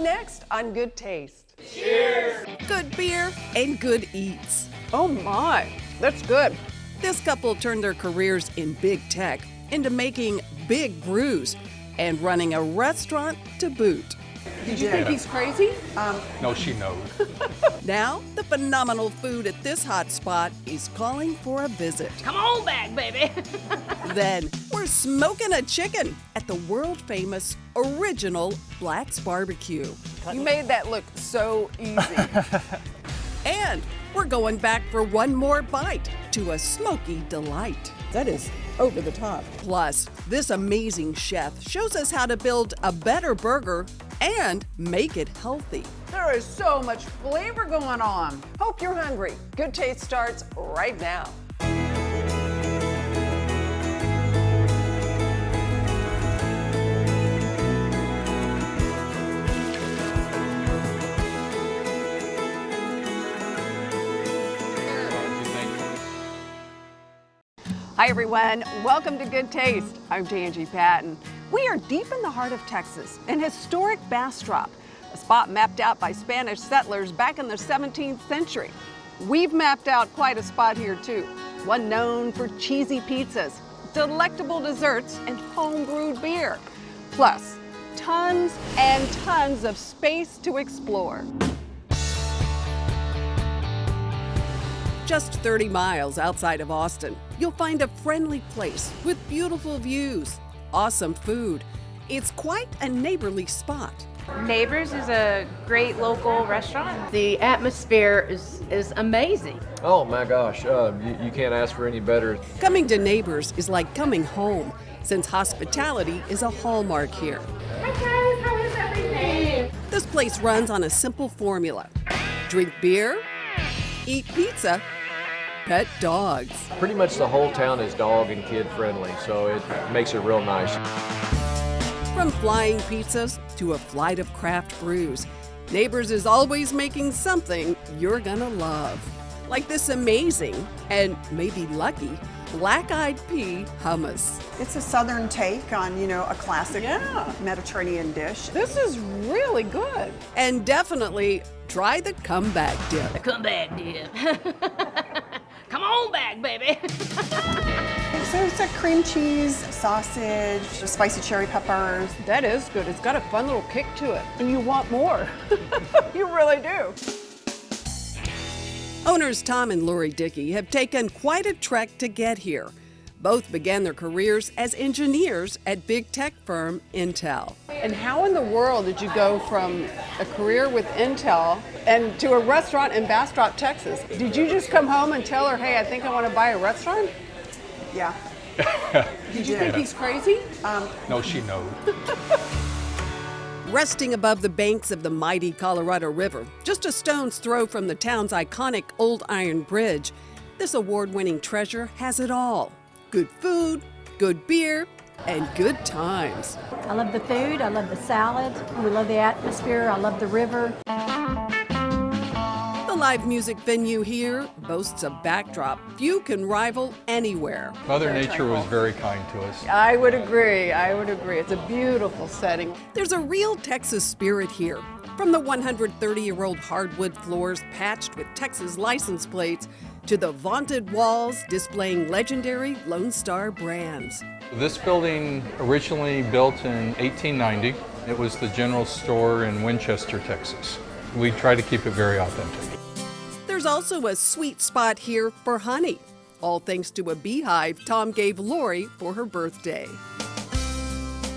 next on Good Taste. Cheers! Good beer and good eats. Oh my, that's good. This couple turned their careers in big tech into making big brews and running a restaurant to boot. Did you think he's crazy? No, she knows. Now, the phenomenal food at this hot spot is calling for a visit. Come on back, baby. Then, we're smoking a chicken at the world-famous original Black's Barbecue. You made that look so easy. And we're going back for one more bite to a smoky delight. That is over the top. Plus, this amazing chef shows us how to build a better burger and make it healthy. There is so much flavor going on. Hope you're hungry. Good Taste starts right now. Hi everyone, welcome to Good Taste. I'm Tangy Patton. We are deep in the heart of Texas, in historic Bastrop, a spot mapped out by Spanish settlers back in the 17th century. We've mapped out quite a spot here too, one known for cheesy pizzas, delectable desserts, and home-brewed beer. Plus, tons and tons of space to explore. Just 30 miles outside of Austin, you'll find a friendly place with beautiful views, awesome food. It's quite a neighborly spot. Neighbors is a great local restaurant. The atmosphere is amazing. Oh my gosh, you can't ask for any better. Coming to Neighbors is like coming home, since hospitality is a hallmark here. Hi guys, how is everything? This place runs on a simple formula. Drink beer, eat pizza, pet dogs. Pretty much the whole town is dog and kid friendly, so it makes it real nice. From flying pizzas to a flight of craft brews, Neighbors is always making something you're gonna love. Like this amazing, and maybe lucky, black-eyed pea hummus. It's a southern take on, a classic Mediterranean dish. This is really good. And definitely try the comeback dip. Come back, dear. Come on back, baby. So it's a cream cheese, sausage, spicy cherry peppers. That is good. It's got a fun little kick to it. And you want more. You really do. Owners Tom and Lori Dickey have taken quite a trek to get here. Both began their careers as engineers at big tech firm Intel. And how in the world did you go from a career with Intel and to a restaurant in Bastrop, Texas? Did you just come home and tell her, hey, I think I want to buy a restaurant? Yeah. Did you think he's crazy? No, she knows. Resting above the banks of the mighty Colorado River, just a stone's throw from the town's iconic Old Iron Bridge, this award-winning treasure has it all. Good food, good beer, and good times. I love the food, I love the salad, we love the atmosphere, I love the river. The live music venue here boasts a backdrop few can rival anywhere. Mother Nature was very kind to us. I would agree. It's a beautiful setting. There's a real Texas spirit here. From the 130-year-old hardwood floors patched with Texas license plates to the vaunted walls displaying legendary Lone Star brands. This building originally built in 1890. It was the general store in Winchester, Texas. We try to keep it very authentic. There's also a sweet spot here for honey, all thanks to a beehive Tom gave Lori for her birthday.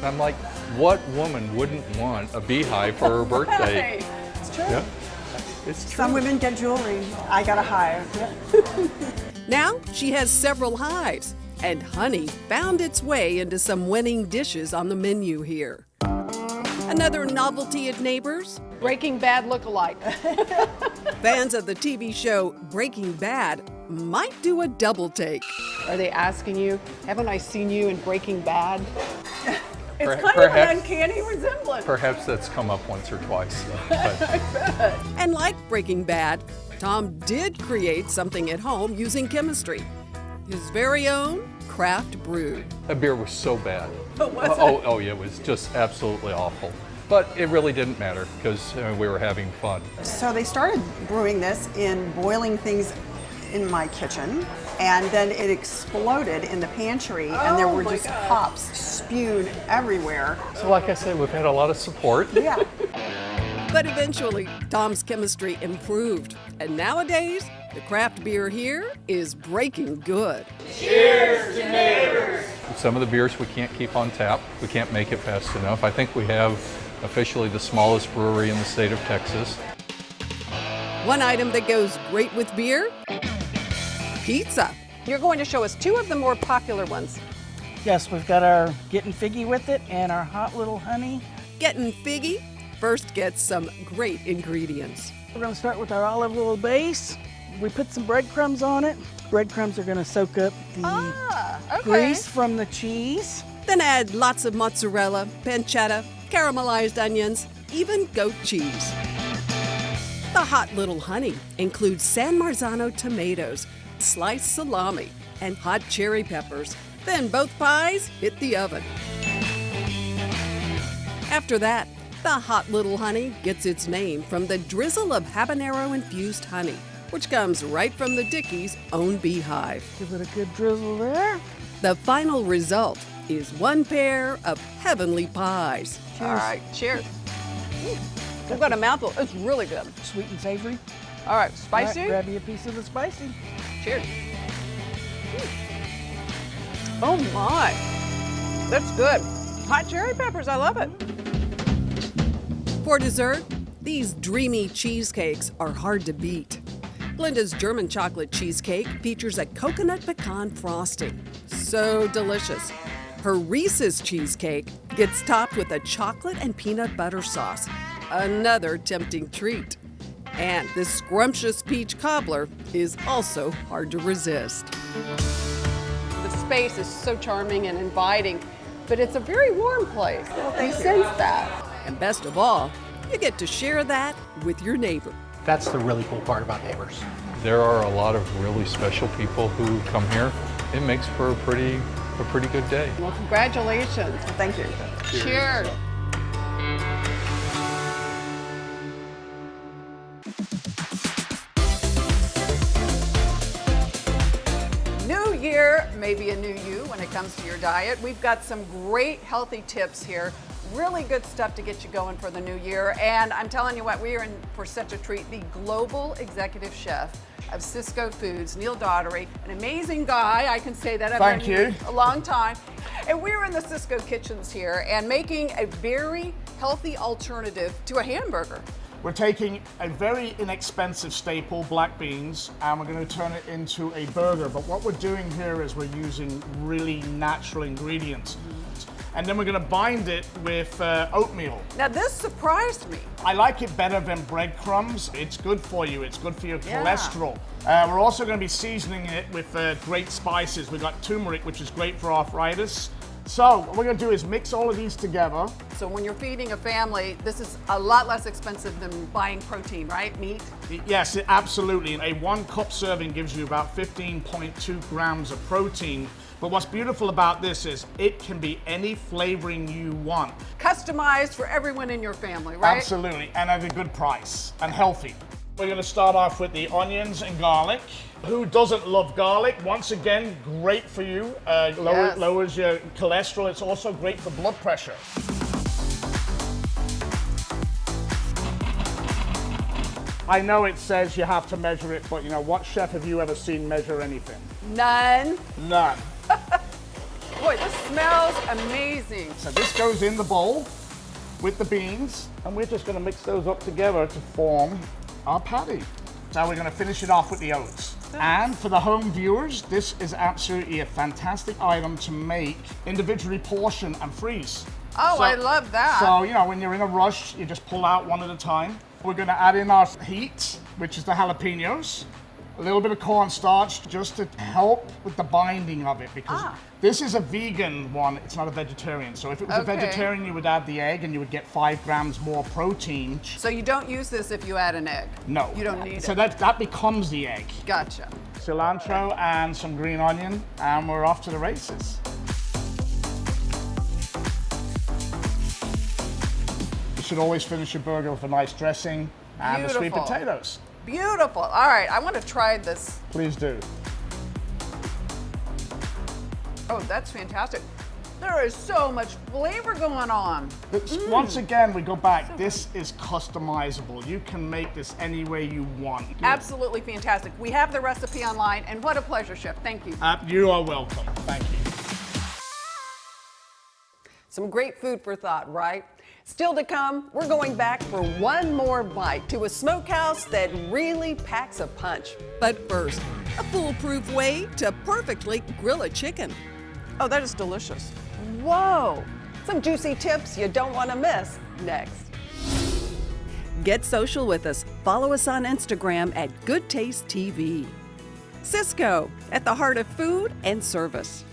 I'm like, what woman wouldn't want a beehive for her birthday? It's true. Yeah, it's true. Some women get jewelry. I got a hive. Now she has several hives, and honey found its way into some winning dishes on the menu here. Another novelty at Neighbors? Breaking Bad look-alike. Fans of the TV show Breaking Bad might do a double take. Are they asking you, haven't I seen you in Breaking Bad? It's kind of an uncanny resemblance. Perhaps that's come up once or twice. But And like Breaking Bad, Tom did create something at home using chemistry. His very own craft brew. that beer was so bad. Oh, was it? Oh, yeah, it was just absolutely awful. but it really didn't matter because we were having fun. So they started brewing this in boiling things in my kitchen, and then it exploded in the pantry, and there were just hops spewed everywhere. So like I said, we've had a lot of support. Yeah. But eventually, Tom's chemistry improved, and nowadays, the craft beer here is breaking good. Some of the beers we can't keep on tap. We can't make it fast enough. I think we have officially the smallest brewery in the state of Texas. One item that goes great with beer, pizza. You're going to show us two of the more popular ones. Yes, we've got our Gettin Figgy Wit It and our Hot Little Honey. Gettin Figgy first gets some great ingredients. We're going to start with our olive oil base. We put some breadcrumbs on it. Breadcrumbs are going to soak up the grease from the cheese. Then add lots of mozzarella, pancetta, caramelized onions, even goat cheese. The Hot Little Honey includes San Marzano tomatoes, sliced salami, and hot cherry peppers. Then both pies hit the oven. After that, the Hot Little Honey gets its name from the drizzle of habanero-infused honey, which comes right from the Dickey's own beehive. Give it a good drizzle there. The final result is one pair of heavenly pies. All right, cheers. We've got a mouthful. It's really good. Sweet and savory. All right, spicy. All right, grab you a piece of the spicy. Cheers. Oh my, that's good. Hot cherry peppers, I love it. For dessert, these dreamy cheesecakes are hard to beat. Glenda's German chocolate cheesecake features a coconut pecan frosting. So delicious. Her Reese's cheesecake gets topped with a chocolate and peanut butter sauce. Another tempting treat. And this scrumptious peach cobbler is also hard to resist. The space is so charming and inviting, but it's a very warm place. I sense that. And best of all, you get to share that with your neighbor. That's the really cool part about neighbors. There are a lot of really special people who come here. It makes for a pretty good day. Well, congratulations. Thank you. Cheers. New year, maybe a new you when it comes to your diet. We've got some great healthy tips here. Really good stuff to get you going for the new year. And I'm telling you what, we are in for such a treat. The global executive chef of Sysco Foods, Neil Daughtery, an amazing guy. I can say that. I've known you a long time. And we're in the Sysco kitchens here and making a very healthy alternative to a hamburger. We're taking a very inexpensive staple, black beans, and we're going to turn it into a burger. But what we're doing here is we're using really natural ingredients. And then we're going to bind it with oatmeal. Now this surprised me. I like it better than breadcrumbs. It's good for you. It's good for your cholesterol. We're also going to be seasoning it with great spices. We've got turmeric, which is great for arthritis. So what we're going to do is mix all of these together. So when you're feeding a family, this is a lot less expensive than buying protein, right? Meat? Yes, absolutely. A 1 cup serving gives you about 15.2 grams of protein. But what's beautiful about this is it can be any flavoring you want. Customized for everyone in your family, right? Absolutely, and at a good price and healthy. We're going to start off with the onions and garlic. Who doesn't love garlic? Once again, great for you. Lowers your cholesterol. It's also great for blood pressure. I know it says you have to measure it, but you know, what chef have you ever seen measure anything? None. None. Boy, this smells amazing. So this goes in the bowl with the beans, and we're just going to mix those up together to form our patty. So we're going to finish it off with the oats. And for the home viewers, this is absolutely a fantastic item to make, individually portion and freeze. Oh, I love that. So, you know, when you're in a rush, you just pull out one at a time. We're going to add in our heat, which is the jalapenos. A little bit of cornstarch just to help with the binding of it, because this is a vegan one, it's not a vegetarian. So if it was a vegetarian, you would add the egg and you would get 5 grams more protein. So you don't use this if you add an egg? No. You don't need it? So that becomes the egg. Gotcha. Cilantro and some green onion, and we're off to the races. should always finish your burger with a nice dressing and the sweet Beautiful. potatoes. Beautiful. All right, I want to try this. Please do. Oh, that's fantastic. There is so much flavor going on. Once again, we go back. This is customizable. You can make this any way you want. Absolutely fantastic. We have the recipe online, and what a pleasure, Chef. Thank you. You are welcome. Thank you. Some great food for thought, right? Still to come, we're going back for one more bite to a smokehouse that really packs a punch. But first, a foolproof way to perfectly grill a chicken. Oh, that is delicious. Whoa! Some juicy tips you don't want to miss next. Get social with us. Follow us on Instagram at Good Taste TV. Sysco, at the heart of food and service.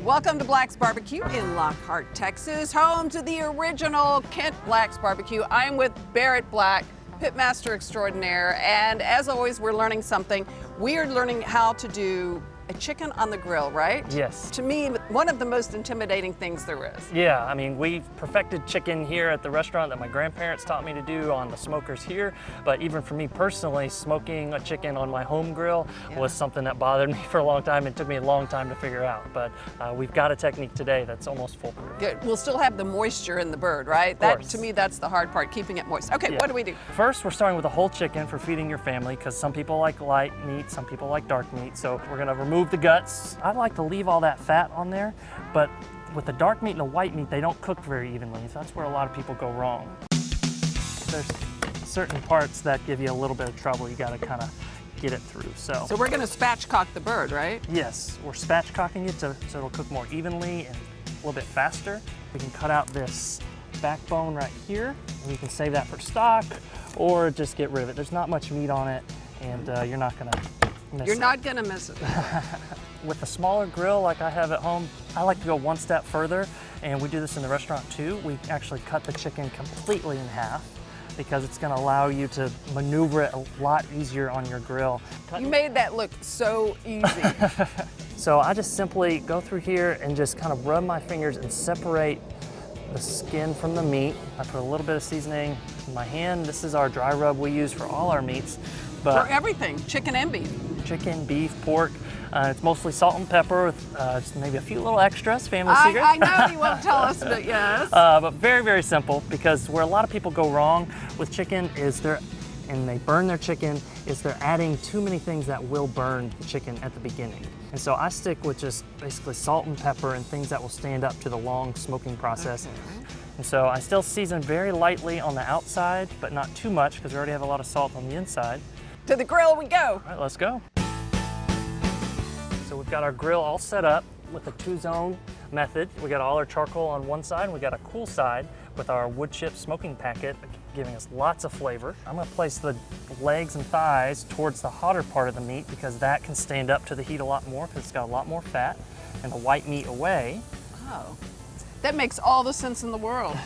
Welcome to Black's Barbecue in Lockhart, Texas, home to the original Kent Black's Barbecue. I'm with Barrett Black, pitmaster extraordinaire, and as always, we're learning something. We are learning how to do a chicken on the grill, right? Yes. To me, one of the most intimidating things there is. Yeah, I mean, we've perfected chicken here at the restaurant that my grandparents taught me to do on the smokers here, but even for me personally, smoking a chicken on my home grill was something that bothered me for a long time. It took me a long time to figure out, but we've got a technique today that's almost foolproof. Good. We'll still have the moisture in the bird, right? That, to me, that's the hard part, keeping it moist. Okay, what do we do? First, we're starting with a whole chicken for feeding your family, because some people like light meat, some people like dark meat, so we're gonna remove the guts. I like to leave all that fat on there, but with the dark meat and the white meat, they don't cook very evenly, so that's where a lot of people go wrong. There's certain parts that give you a little bit of trouble. You gotta kind of get it through. So we're gonna spatchcock the bird, right? Yes, we're spatchcocking it so it'll cook more evenly and a little bit faster. We can cut out this backbone right here, and you can save that for stock, or just get rid of it. There's not much meat on it, and you're not gonna miss it. You're not gonna miss it. With a smaller grill like I have at home, I like to go one step further, and we do this in the restaurant too. We actually cut the chicken completely in half, because it's gonna allow you to maneuver it a lot easier on your grill. You made that look so easy. So I just simply go through here and just kind of rub my fingers and separate the skin from the meat. I put a little bit of seasoning in my hand. This is our dry rub we use for all our meats. But for everything, chicken and beef. Chicken, beef, pork. It's mostly salt and pepper with just maybe a few little extras, family secrets. I know you won't tell us, but yes. But very, very simple, because where a lot of people go wrong with chicken is and they burn their chicken, is they're adding too many things that will burn the chicken at the beginning. And so I stick with just basically salt and pepper and things that will stand up to the long smoking process. Okay. And so I still season very lightly on the outside, but not too much, because we already have a lot of salt on the inside. To the grill we go. All right, let's go. So we've got our grill all set up with a 2-zone method. We got all our charcoal on one side, and we got a cool side with our wood chip smoking packet, giving us lots of flavor. I'm gonna place the legs and thighs towards the hotter part of the meat, because that can stand up to the heat a lot more, because it's got a lot more fat, and the white meat away. Oh, that makes all the sense in the world.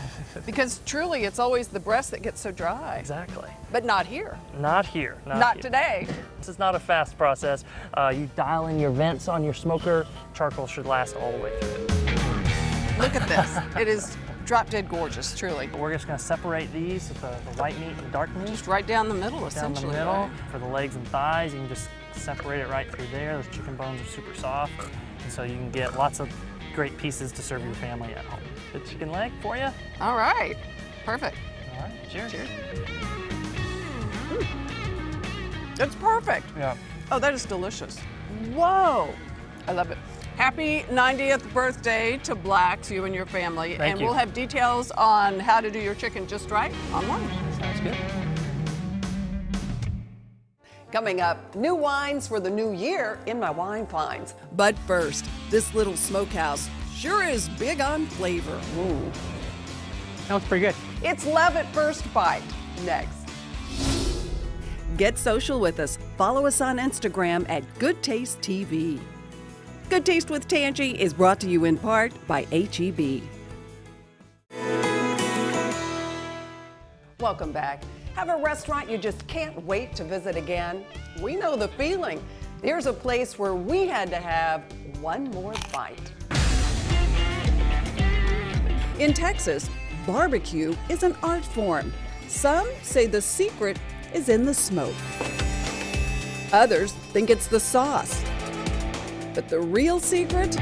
Because truly, it's always the breast that gets so dry. Exactly. But not here. Not here. Not here. today. This is not a fast process. You dial in your vents on your smoker. Charcoal should last all the way through. Look at this. It is drop dead gorgeous, truly. We're just gonna separate these with the white meat and the dark meat. Just right down the middle, essentially. Down the middle. Right? For the legs and thighs, you can just separate it right through there. Those chicken bones are super soft, and so you can get lots of great pieces to serve your family at home. Good chicken leg for you. All right, perfect. All right, cheers. Cheers. It's perfect. Yeah. Oh, that is delicious. Whoa, I love it. Happy 90th birthday to Black, to you and your family. Thank you. We'll have details on how to do your chicken just right online. Sounds good. Coming up, new wines for the new year in my wine finds. But first, this little smokehouse sure is big on flavor. Ooh. That was pretty good. It's love at first bite. Next. Get social with us. Follow us on Instagram at Good Taste TV. Good Taste with Tangy is brought to you in part by HEB. Welcome back. Have a restaurant you just can't wait to visit again? We know the feeling. There's a place where we had to have one more bite. In Texas, barbecue is an art form. Some say the secret is in the smoke. Others think it's the sauce. But the real secret?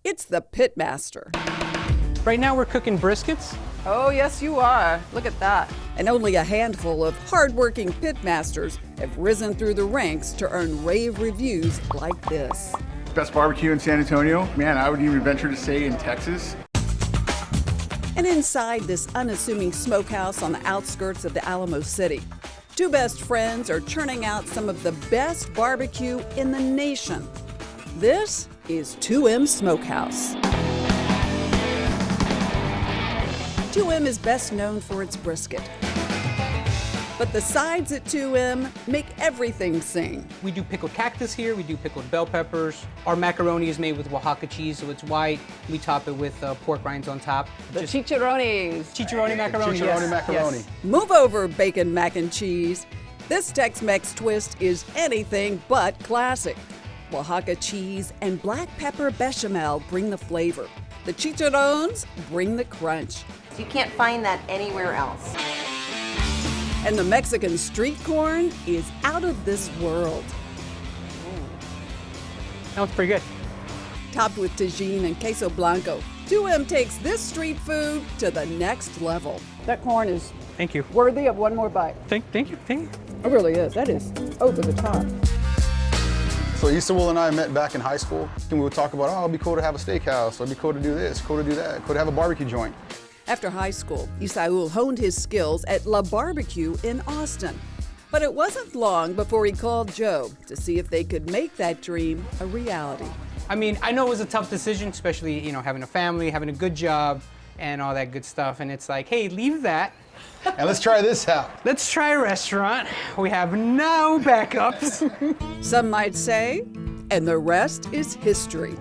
It's the pitmaster. Right now we're cooking briskets. Oh, yes, you are. Look at that. And only a handful of hardworking pitmasters have risen through the ranks to earn rave reviews like this. Best barbecue in San Antonio? Man, I would even venture to say in Texas. And inside this unassuming smokehouse on the outskirts of the Alamo City, two best friends are churning out some of the best barbecue in the nation. This is 2M Smokehouse. 2M is best known for its brisket. But the sides at 2M make everything sing. We do pickled cactus here, we do pickled bell peppers. Our macaroni is made with Oaxaca cheese, so it's white. We top it with pork rinds on top. The chicharrones. Chicharrone macaroni, Chicharrone macaroni. Yes. Move over, bacon mac and cheese. This Tex-Mex twist is anything but classic. Oaxaca cheese and black pepper bechamel bring the flavor. The chicharrones bring the crunch. You can't find that anywhere else. And the Mexican street corn is out of this world. That was pretty good. Topped with tagine and queso blanco, 2M takes this street food to the next level. That corn is Thank you. worthy of one more bite. Thank you. It really is. That is over the top. So Esaul and I met back in high school, and we would talk about, oh, it'd be cool to have a steakhouse, or it'd be cool to do this, cool to do that, cool to have a barbecue joint. After high school, Esaul honed his skills at La Barbecue in Austin. But it wasn't long before he called Joe to see if they could make that dream a reality. I mean, I know it was a tough decision, especially, having a family, having a good job, and all that good stuff. And it's like, hey, leave that. And let's try this out. Let's try a restaurant. We have no backups. Some might say, and the rest is history.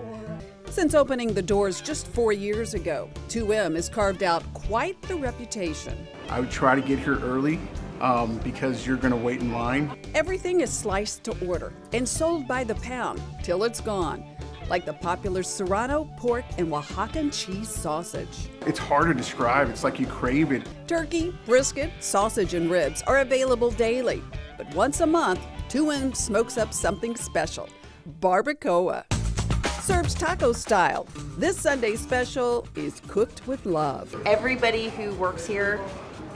Since opening the doors just 4 years ago, 2M has carved out quite the reputation. I would try to get here early because you're going to wait in line. Everything is sliced to order and sold by the pound till it's gone, like the popular serrano, pork, and Oaxacan cheese sausage. It's hard to describe. It's like you crave it. Turkey, brisket, sausage, and ribs are available daily. But once a month, 2M smokes up something special, barbacoa. Serves taco style. This Sunday's special is cooked with love. Everybody who works here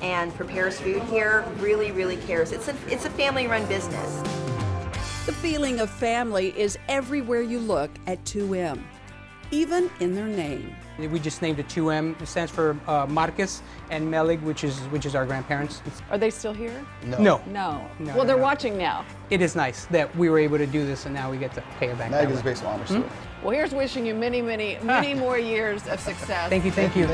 and prepares food here really, really cares. It's a family-run business. The feeling of family is everywhere you look at 2M, even in their name. We just named it 2M. It stands for Marquez and Melig, which is our grandparents. Are they still here? No. Well, they're watching now. It is nice that we were able to do this, and now we get to pay it back. Mag is based on honor. Well, here's wishing you many, many, many more years of success. Thank you. Thank you.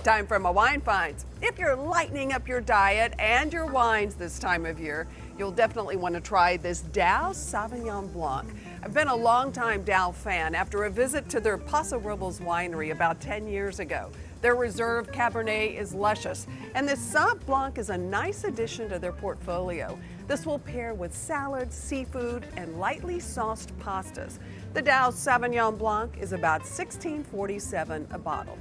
Time for my wine finds. If you're lightening up your diet and your wines this time of year, you'll definitely want to try this Dow Sauvignon Blanc. I've been a longtime Dow fan after a visit to their Paso Robles winery about 10 years ago. Their reserve Cabernet is luscious, and this Sauv Blanc is a nice addition to their portfolio. This will pair with salads, seafood, and lightly sauced pastas. The Dow Sauvignon Blanc is about $16.47 a bottle.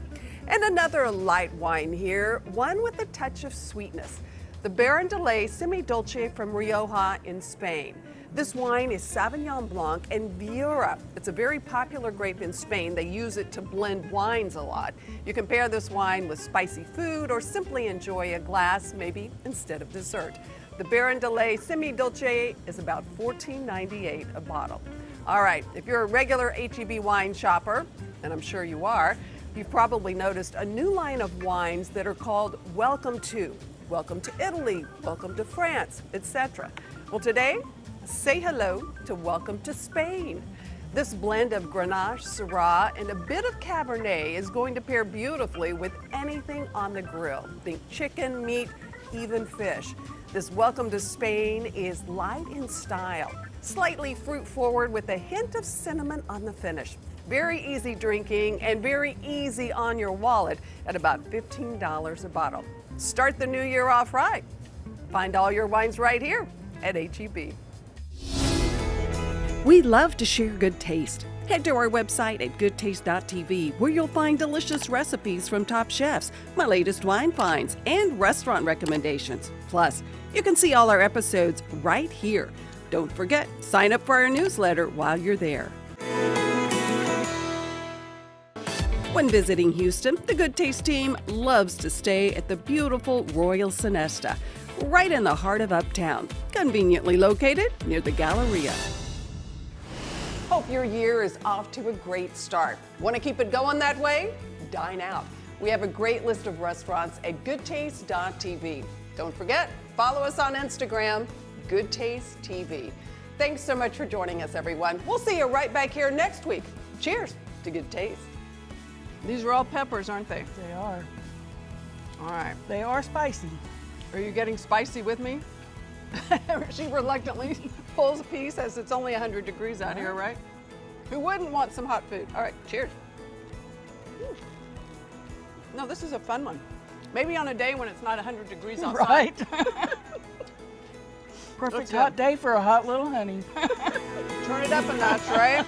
And another light wine here, one with a touch of sweetness. The Baron de Ley Semi-Dolce from Rioja in Spain. This wine is Sauvignon Blanc and Viura. It's a very popular grape in Spain. They use it to blend wines a lot. You can pair this wine with spicy food or simply enjoy a glass, maybe instead of dessert. The Baron de Ley Semi-Dolce is about $14.98 a bottle. All right, if you're a regular H-E-B wine shopper, and I'm sure you are, you've probably noticed a new line of wines that are called Welcome to. Welcome to Italy, welcome to France, etc. Well, today, say hello to Welcome to Spain. This blend of Grenache, Syrah, and a bit of Cabernet is going to pair beautifully with anything on the grill. Think chicken, meat, even fish. This welcome to Spain is light in style, slightly fruit forward with a hint of cinnamon on the finish. Very easy drinking and very easy on your wallet at about $15 a bottle. Start the new year off right. Find all your wines right here at H-E-B. We love to share good taste. Head to our website at goodtaste.tv where you'll find delicious recipes from top chefs, my latest wine finds, and restaurant recommendations. Plus, you can see all our episodes right here. Don't forget, sign up for our newsletter while you're there. When visiting Houston, the Good Taste team loves to stay at the beautiful Royal Sonesta, right in the heart of Uptown, conveniently located near the Galleria. Hope your year is off to a great start. Want to keep it going that way? Dine out. We have a great list of restaurants at goodtaste.tv. Don't forget, follow us on Instagram, Good Taste TV. Thanks so much for joining us, everyone. We'll see you right back here next week. Cheers to good taste. These are all peppers, aren't they? They are. All right. They are spicy. Are you getting spicy with me? She reluctantly pulls a piece as it's only 100 degrees out here, right? Who wouldn't want some hot food? All right, cheers. No, this is a fun one. Maybe on a day when it's not 100 degrees outside. Right. Perfect hot day for a hot little honey. Turn it up a notch, right?